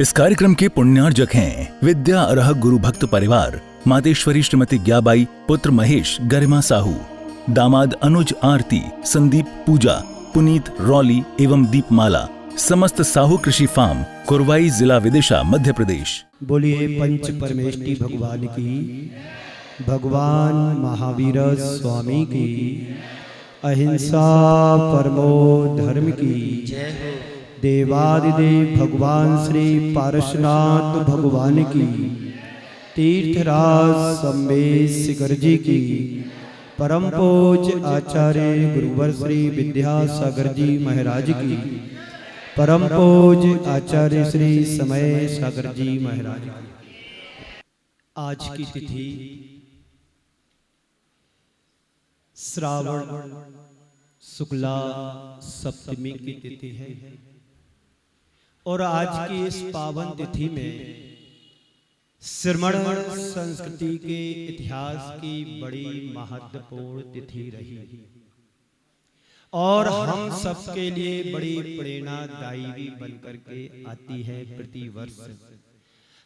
इस कार्यक्रम के पुण्यार्जक हैं विद्या अरह गुरु भक्त परिवार, मातेश्वरी श्रीमती ज्ञाबाई, पुत्र महेश गरिमा साहू, दामाद अनुज आरती, संदीप पूजा, पुनीत रौली एवं दीपमाला, समस्त साहू कृषि फार्म, कुरवाई, जिला विदिशा, मध्य प्रदेश। बोलिए पंच परमेष्टि भगवान की, भगवान महावीर स्वामी की, अहिंसा परमो धर्म की जय हो। देवादिदेव भगवान श्री पारसनाथ भगवान की, तीर्थराज सम्मेद शिखर जी की, परम पूज्य आचार्य गुरुवर श्री विद्यासागर जी महाराज की, परम पूज्य आचार्य श्री समय सागर जी महाराज की। आज की तिथि श्रावण शुक्ला सप्तमी की तिथि है और आज की इस पावन तिथि में श्रमण संस्कृति के इतिहास की बड़ी महत्वपूर्ण तिथि रही और हम सबके लिए बड़ी प्रेरणादायी भी बनकर के आती है। प्रतिवर्ष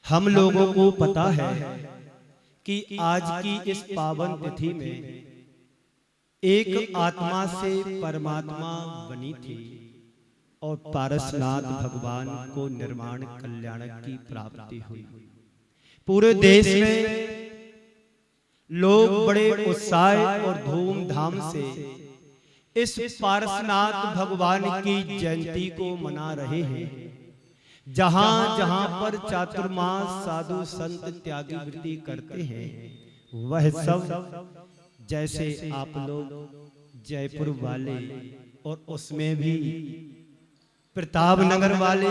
हम लोगों को पता है कि आज की इस पावन तिथि में एक आत्मा से परमात्मा बनी थी और पारसनाथ भगवान को निर्माण कल्याण की प्राप्ति हुई। पूरे देश में लोग बड़े उत्साह और धूमधाम से इस पारसनाथ भगवान की जयंती को मना रहे हैं। जहां जहां पर चातुर्मास साधु संत त्यागी वृत्ति करते हैं, वह सब जैसे आप लोग जयपुर वाले और उसमें भी प्रताप नगर वाले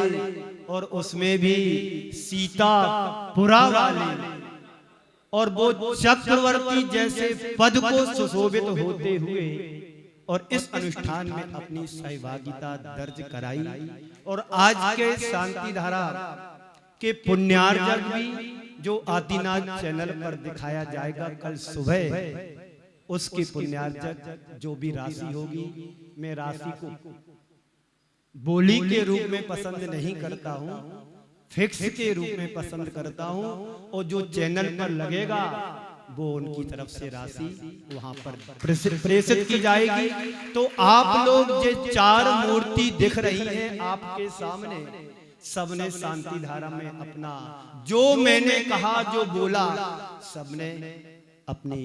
और उसमें भी सीतापुरा वाले और वो चक्रवर्ती जैसे पद को सुशोभित होते हुए और इस अनुष्ठान में अपनी सहभागिता दर्ज कराई। और आज के शांति धारा के पुण्यार्जक भी जो आदिनाथ चैनल पर दिखाया जाएगा कल सुबह, उसके पुण्यार्जक जो भी राशि होगी, मैं राशि को बोली के रूप में पसंद नहीं करता हूं, फिक्स के रूप में पसंद करता हूं और जो चैनल पर लगेगा वो उनकी तरफ से राशि वहां पर प्रेषित की जाएगी। तो आप लोग जो चार मूर्ति दिख रही है आपके सामने, सबने शांति धारा में अपना जो मैंने कहा, जो बोला, सबने अपनी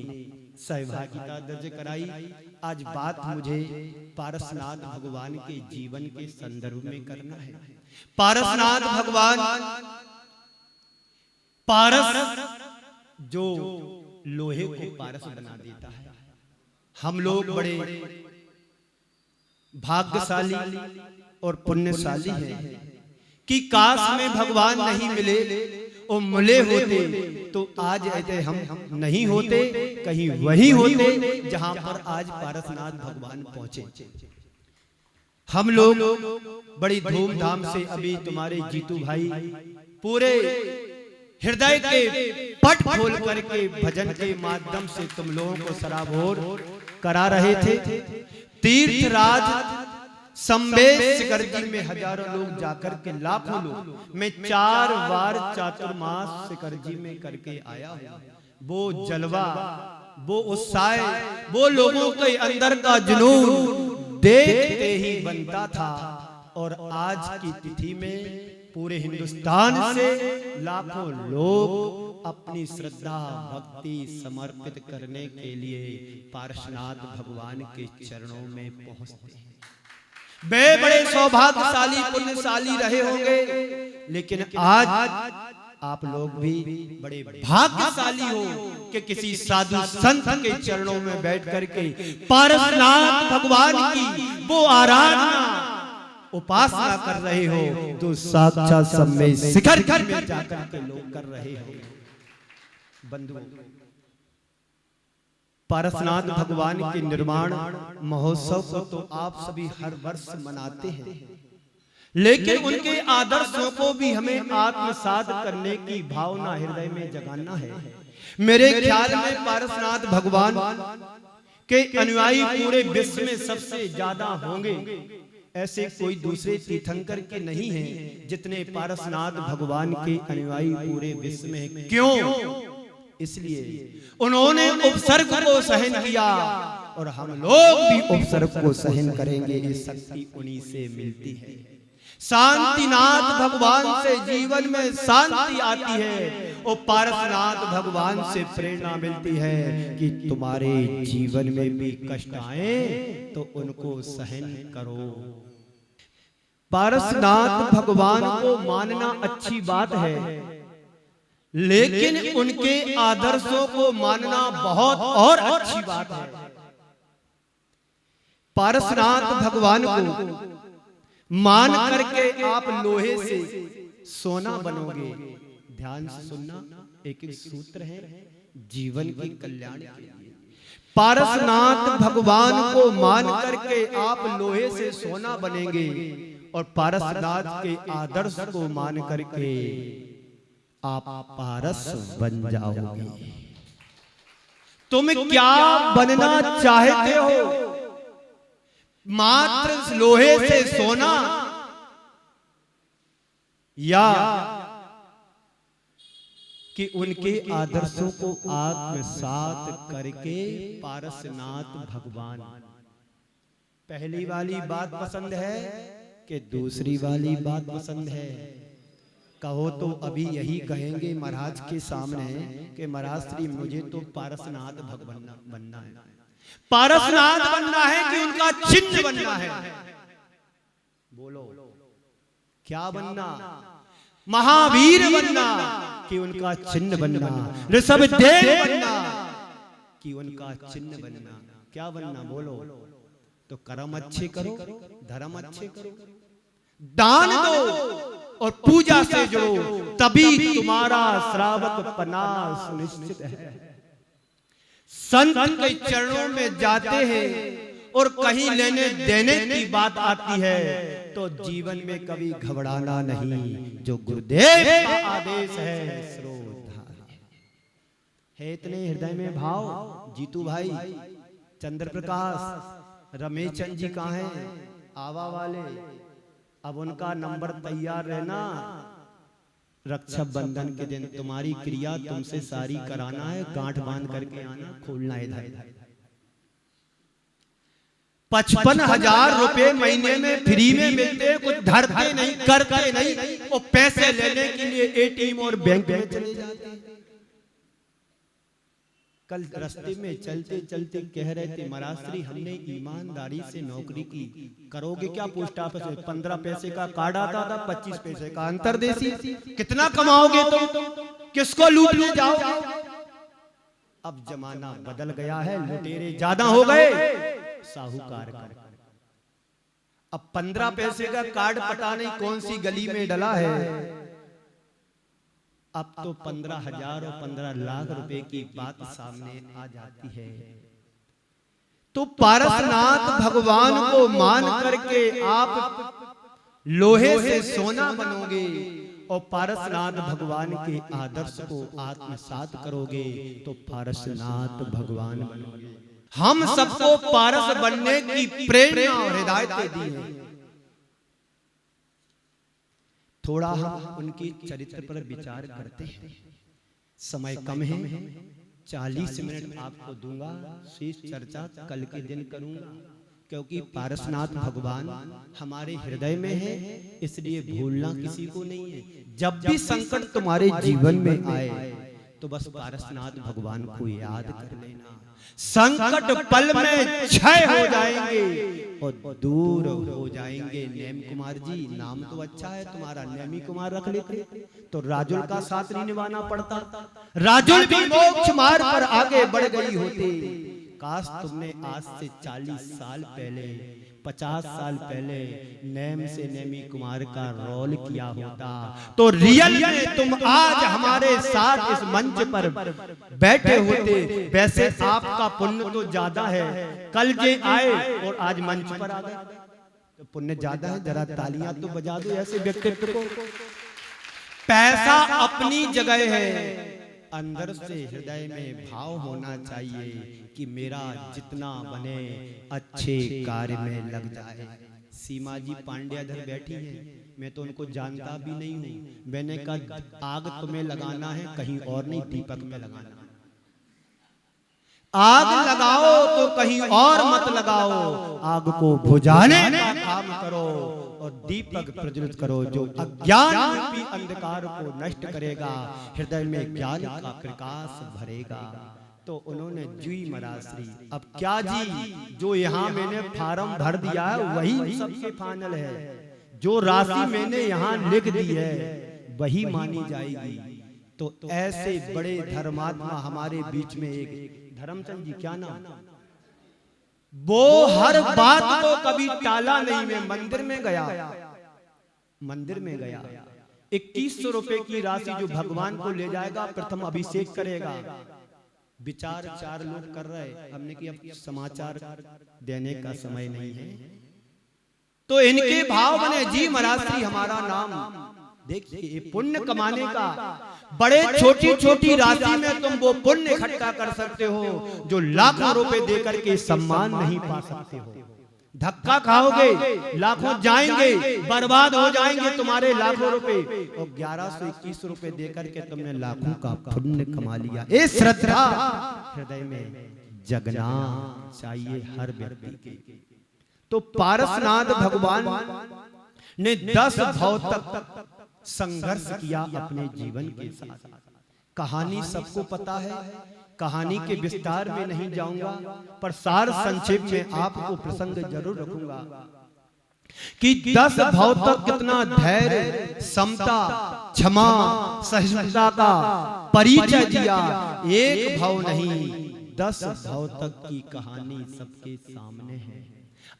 सहभागिता दर्ज कराई। आज बात मुझे पारसनाथ भगवान के जीवन के संदर्भ में करना है। पारसनाथ भगवान, पारस जो लोहे को पारस बना देता है। हम लोग बड़े भाग्यशाली और पुण्यशाली हैं कि काश में भगवान नहीं मिले और मिले होते तो आज ऐसे हम नहीं होते, कहीं वही होते जहां पर आज पारसनाथ भगवान पहुंचे। हम लोग बड़ी धूमधाम से अभी तुम्हारे जीतू भाई पूरे हृदय के पट खोल करके भजन के माध्यम से तुम लोगों को सराबोर करा रहे थे। तीर्थराज सम्मेद शिखर जी में हजारों लोग जाकर के, लाखों लोग, मैं 4 बार चातुर्मास शिखर जी में करके आया हूं। वो जलवा, वो उत्साह, वो लोगों के अंदर का जुनून देखते ही बनता था। और आज की तिथि में पूरे हिंदुस्तान से लाखों लोग अपनी श्रद्धा भक्ति समर्पित करने के लिए पारसनाथ भगवान के चरणों में पहुंचते हैं। वे बड़े सौभाग्यशाली पुण्यशाली रहे होंगे, लेकिन आज आप लोग भी बड़े भाग्यशाली हो कि किसी साधु संत के चरणों में बैठ करके पारसनाथ भगवान की वो आराधना उपासना कर रहे हो, तो साक्षात सम्मेद शिखर में जाकर के लोग कर रहे हो। बंधुओं, पारसनाथ भगवान के निर्माण महोत्सव को तो आप सभी हर वर्ष मनाते हैं, लेकिन उनके आदर्शों को भी हमें आत्मसात करने की भावना हृदय में जगाना है। मेरे ख्याल में पारसनाथ भगवान के अनुयायी पूरे विश्व में सबसे ज्यादा होंगे, ऐसे कोई दूसरे तीर्थंकर के नहीं हैं जितने पारसनाथ भगवान के अनुयायी पूरे विश्व में हैं। क्यों? इसलिए उन्होंने उपसर्ग को सहन किया और हम लोग भी उपसर्ग को सहन करेंगे। ये शक्ति उन्हीं से मिलती है। शांतिनाथ भगवान से जीवन में शांति आती है और पारसनाथ भगवान से प्रेरणा मिलती है कि तुम्हारे जीवन में भी कष्ट आए तो उनको सहन करो। पारसनाथ भगवान को मानना अच्छी बात है, लेकिन उनके आदर्शों को मानना बहुत और अच्छी बात है। पारसनाथ भगवान को मान करके आप लोहे से सोना बनोगे। ध्यान से सुनना, एक एक सूत्र है जीवन के कल्याण के लिए। पारसनाथ भगवान को मान करके आप लोहे से सोना बनेंगे और पारसनाथ के आदर्श को मान करके आप पारस बन जाओगे। तुम क्या बनना चाहते हो? मात्र लोहे से सोना या कि उनके आदर्शों को आत्मसात करके पारसनाथ भगवान? पहली वाली बात पसंद है कि दूसरी वाली बात पसंद है? कहो तो अभी यही कहेंगे महाराज के सामने कि महाराज श्री मुझे तो पारसनाथ भगवान बनना है। पारसनाथ बनना है कि उनका चिन्ह बनना है? बोलो क्या बनना? महावीर बनना कि उनका चिन्ह बनना? ऋषभदेव बनना कि उनका चिन्ह बनना? क्या बनना बोलो? तो कर्म अच्छे करो, धर्म अच्छे करो, दान दो और पूजा से जुड़ो, तभी तुम्हारा श्रावक पना सुनिश्चित है। संत के चरणों में जाते हैं और कहीं लेने देने की बात आती है तो जीवन में कभी घबराना नहीं। जो गुरुदेव का आदेश है श्रोता है। इतने हृदय में भाव। जीतू भाई, चंद्र प्रकाश, रमेश चंद जी कहाँ हैं? आवा वाले, अब उनका नंबर तैयार रहना। रक्षा बंधन के दिन तुम्हारी क्रिया तुमसे सारी कराना है। गांठ बांध करके आना, खोलना है इधर। 55,000 रुपए महीने में फ्री में मिलते, कुछ धरते नहीं, करते नहीं, और पैसे लेने के लिए एटीएम और बैंक में चले जाते हैं। कल रास्ते में चलते चलते कह रहे थे महाराज श्री हमने ईमानदारी से नौकरी की, करोगे क्या? पोस्ट ऑफिस में 15 पैसे का कार्ड आता था, 25 पैसे का अंतरदेशी। कितना कमाओगे तुम? किसको लूटने जाओगे? अब जमाना बदल गया है, लुटेरे ज्यादा हो गए साहूकार का। अब 15 पैसे का कार्ड पता नहीं कौन सी गली में डला है। अब तो 15,000 और 15 लाख रुपए की बात सामने आ जाती है। तो पारसनाथ भगवान को मान करके आप लोहे से सोना बनोगे और पारसनाथ भगवान के आदर्श को आत्मसात करोगे तो पारसनाथ भगवान बनोगे। हम सबको पारस बनने की प्रेरणा और हिदायतें दी हैं। थोड़ा हम उनके चरित्र पर विचार करते हैं। समय कम है, 40 मिनट आपको दूंगा, शेष चर्चा कल के दिन करूंगा, क्योंकि पारसनाथ भगवान हमारे हृदय में है, इसलिए भूलना किसी को नहीं है। जब भी संकट तुम्हारे जीवन में आए तो बस पारसनाथ भगवान को याद कर लेना। संकट पल में क्षय हो जाएंगे और दूर हो जाएंगे। नेम कुमार जी, नाम तो अच्छा है तुम्हारा, नेमी कुमार रख लेते तो राजुल का साथ नहीं निभाना पड़ता। राजुल भी मोक्ष मार्ग पर आगे बढ़ गई होती। काश तुमने आज से 40 साल पहले, 50 साल पहले नेम से नेमी कुमार का रोल किया होता तो रियल में तुम आज हमारे साथ इस मंच पर बैठे होते। वैसे आपका पुण्य तो ज्यादा है, कल जे आए और आज मंच पर आ गए तो पुण्य ज्यादा है। जरा तालियां तो बजा दो ऐसे व्यक्तित्व को। पैसा अपनी जगह है, अंदर से हृदय में भाव होना चाहिए कि मेरा जितना बने अच्छे कार्य में लग जाए। सीमा जी पांड्या इधर बैठी हैं, मैं तो उनको जानता भी नहीं हूं। मैंने कहा आग तुम्हें लगाना है कहीं और नहीं, दीपक में लगाना। आग लगाओ तो कहीं और मत लगाओ, आग को बुझाने का काम करो और दीपक प्रज्वलित करो जो अज्ञान रूपी अंधकार को नष्ट करेगा, हृदय में ज्ञान का प्रकाश भरेगा। तो उन्होंने जुई मराश्री। अब क्या जी, जो यहाँ मैंने फार्म भर दिया है वही सबसे फाइनल है, जो राशि मैंने यहाँ लिख दी है वही मानी जाएगी। तो ऐसे बड़े धर्मात्मा हमारे बीच में एक धर्मचंद जी, क्या नाम, वो हर बात को कभी टाला नहीं। मैं मंदिर में गया 2100 रुपए की राशि जो भगवान को ले जाएगा, प्रथम अभिषेक करेगा। विचार 4 लोग कर रहे, हमने कि अब समाचार देने का समय नहीं है, तो इनके भाव बने जी महाराज हमारा नाम। देखिए पुण्य कमाने का, बड़े छोटी छोटी राशि में तुम वो पुण्य इकट्ठा कर सकते हो जो लाखों रुपए देकर के सम्मान नहीं पा सकते हो। धक्का खाओगे, लाखों जाएंगे, बर्बाद हो जाएंगे तुम्हारे लाखों रुपए, और 1121 रुपए देकर के तुमने लाखों का पुण्य कमा लिया। ये श्रद्धा हृदय में जगना चाहिए हर व्यक्ति के। तो पारसनाथ भगवान ने 10 भाव तक संघर्ष किया अपने जीवन के साथ। कहानी सबको पता है, कहानी के विस्तार में नहीं जाऊंगा, पर सार संक्षेप में आपको प्रसंग जरूर रखूंगा कि 10 भाव तक कितना धैर्य, समता, क्षमा, सहिष्णुता का परिचय दिया। एक भाव नहीं, 10 भाव तक की कहानी सबके सामने है।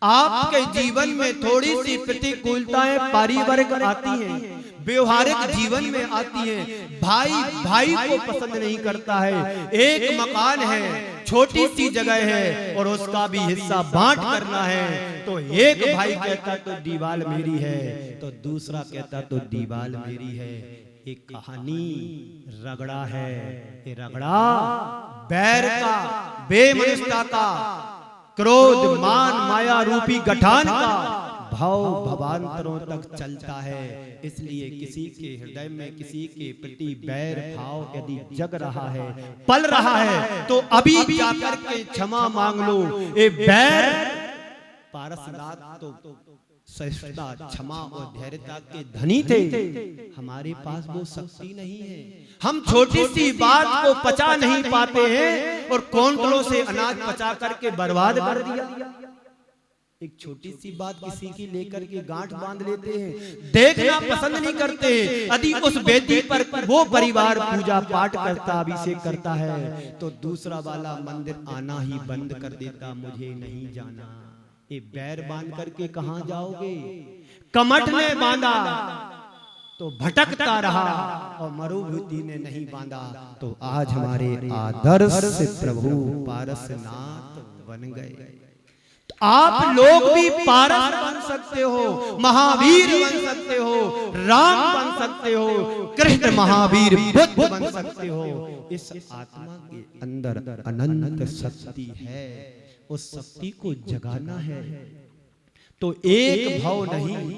आपके जीवन में थोड़ी सी प्रतिकूलताएं पारिवारिक आती हैं, व्यवहारिक जीवन में आती हैं, भाई भाई को पसंद नहीं करता है, एक मकान है, छोटी सी जगह है और उसका भी हिस्सा बांट करना है, तो एक भाई कहता तो दीवार मेरी है, तो दूसरा कहता तो दीवार मेरी है। एक कहानी रगड़ा है, ये रगड़ा बैर का, बेमनुष्यता का, क्रोध, मान, माया रूपी गठान का भाव भवांतरों तक चलता है। इसलिए किसी के हृदय में किसी के प्रति बैर भाव यदि जग रहा है, पल रहा है, तो अभी जाकर के क्षमा मांग लो। ये बैर, पारसनाथ तो सहिष्णुता, क्षमा और धैर्यता के धनी थे, हमारे पास वो शक्ति नहीं है। हम छोटी सी बात को पचा नहीं पाते हैं और कौंटलों से अनाज पचा करके बर्बाद कर दिया। एक छोटी सी बात किसी की लेकर के गांठ बांध लेते हैं, देखना पसंद नहीं करते। यदि उस वेदी पर वो परिवार पूजा पाठ करता, अभिषेक करता है, तो दूसरा वाला मंदिर आना ही बंद कर देता, मुझे नहीं जाना। ये बैर बांध करके कहां जाओगे? कमठ ने बांधा तो भटकता रहा और मरुभूति ने नहीं बांधा, तो आज हमारे आदर्श प्रभु पारसनाथ बन गए। आप लोग भी पारस बन सकते हो, महावीर बन सकते हो, राम बन सकते हो, कृष्ण महावीर बुद्ध बन सकते हो। इस आत्मा के अंदर अनंत शक्ति है, उस शक्ति को जगाना है। तो एक भाव नहीं,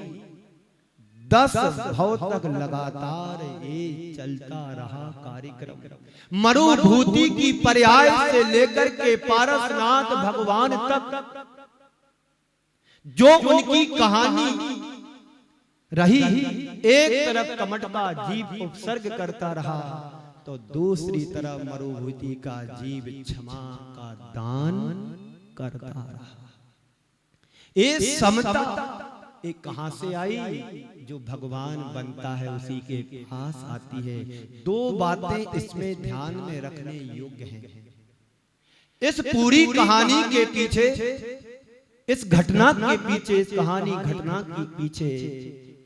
10 भाव तक लगातार ये चलता रहा कार्यक्रम। मरुभूति की पर्याय से लेकर के पारसनाथ भगवान तक जो उनकी कहानी रही, एक तरफ कमठ का जीव उपसर्ग करता रहा, तो दूसरी तरफ मरुभूति का जीव क्षमा का दान करता रहा। ये समता एक कहां से आई? जो भगवान बनता है उसी के पास आती है। 2 बातें इसमें ध्यान में रखने योग्य हैं। इस पूरी कहानी के पीछे, इस घटना के पीछे, इस कहानी घटना के पीछे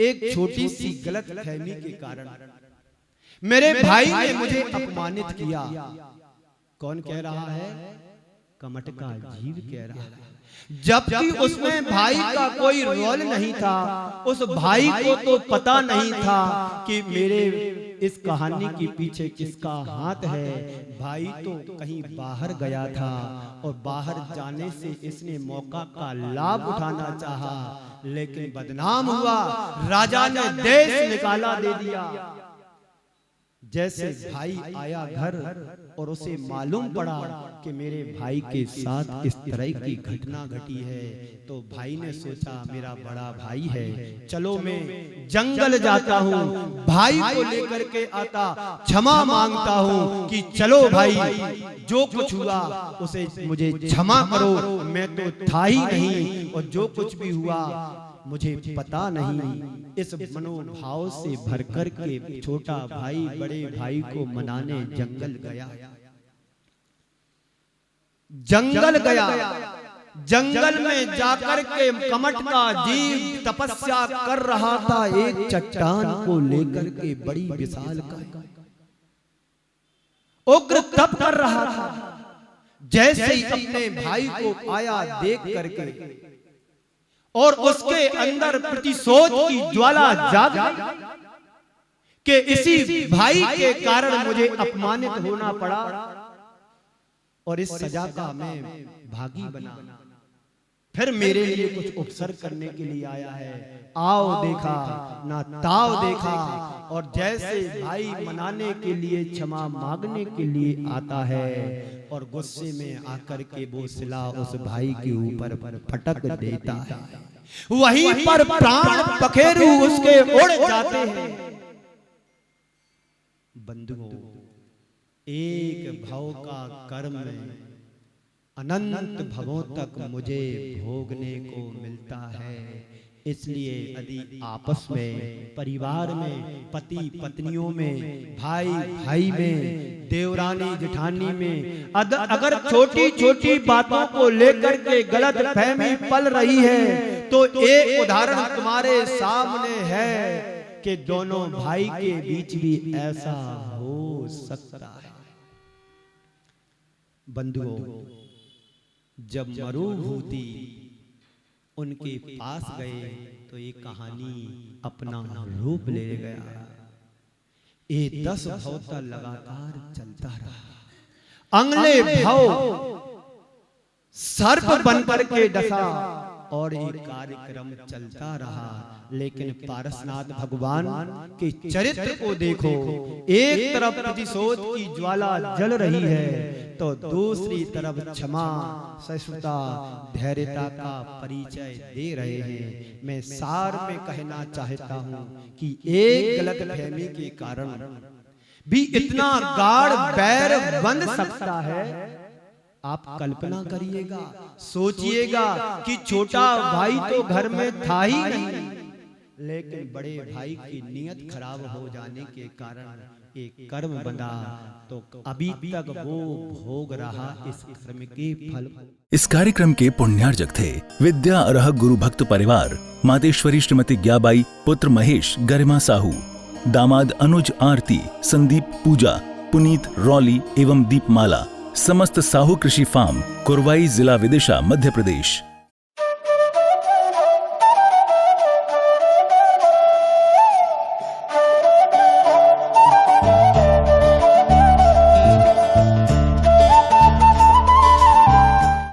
एक छोटी सी गलतफहमी के कारण मेरे भाई ने मुझे अपमानित किया। कौन कह रहा है? कमठ का जीव कह रहा है, जबकि उसमें भाई का कोई रोल नहीं था। उस भाई को तो पता नहीं था कि मेरे इस कहानी के पीछे किसका हाथ है? भाई तो कहीं बाहर गया था और बाहर जाने से इसने मौका का लाभ उठाना चाहा, लेकिन बदनाम हुआ। राजा ने देश निकाला दे दिया। जैसे भाई आया घर और उसे मालूम पड़ा कि मेरे भाई के साथ इस तरह की घटना घटी है, तो भाई ने सोचा मेरा बड़ा भाई है, चलो मैं जंगल जाता हूँ, भाई को लेकर के आता, क्षमा मांगता हूँ कि चलो भाई जो कुछ हुआ उसे मुझे क्षमा करो, मैं तो था ही नहीं और जो कुछ भी हुआ मुझे पता नहीं। इस मनोभाव से भरकर के छोटा भाई बड़े भाई को मनाने जंगल गया। जंगल में जाकर के कमट का जीव तपस्या कर रहा था एक चट्टान को लेकर के, बड़ी विशाल का उग्र तप कर रहा था। जैसे ही अपने भाई को आया देख करके और उसके अंदर प्रतिशोध की ज्वाला जाग कि इसी भाई के कारण मुझे अपमानित होना पड़ा और इस सजा का मैं भागी बना, फिर मेरे लिए कुछ उपसर्ग करने के लिए आया है। आओ देखा ना ताव देखा, और जैसे भाई मनाने के लिए क्षमा मांगने के लिए आता है और गुस्से में आकर के वो सिला उस भाई के ऊपर फटक देता है, वहीं पर प्राण पखेरु उसके उड़ जाते हैं। बंधुओं, एक भव का कर्म अनंत भवों तक मुझे भोगने को मिलता है। इसलिए यदि आपस में, परिवार में, पति पत्नियों में, भाई भाई में, देवरानी जेठानी में अगर छोटी छोटी बातों को लेकर के गलत फहमी पल रही है, तो एक उदाहरण तुम्हारे सामने है कि दोनों भाई के बीच भी ऐसा हो सकता है। बंधुओं, जब मरुभूति उनके पास गए तो ये कहानी अपना रूप ले गया। ये 10 भव तक लगातार चलता रहा। अगले भव सर्प बनकर के डसा और ये कार्यक्रम चलता रहा। लेकिन पारसनाथ भगवान के चरित्र को देखो, एक तरफ प्रतिशोध की ज्वाला जल रही है तो दूसरी तरफ क्षमा, सहिष्णुता, धैर्यता का परिचय दे रहे हैं। मैं सार में कहना चाहता हूं कि एक गलत फहमी के कारण भी इतना गाढ़ बैर बंध सकता है। आप कल्पना करिएगा, सोचिएगा कि छोटा भाई तो घर में था ही नहीं, लेकिन बड़े भाई की नीयत खराब हो जाने के कारण एक कर्म बंधा, तो अभी तक वो भोग रहा इस कर्म के फल। इस कार्यक्रम के पुण्यार्जक थे विद्या अरह गुरु भक्त परिवार, मातेश्वरी श्रीमती ग्याबाई, पुत्र महेश गरिमा साहू, दामाद अनुज आरती, संदीप पूजा, पुनीत रौली एवं दीपमाला, समस्त साहू कृषि फार्म, कुरवाई, जिला विदिशा, मध्य प्रदेश।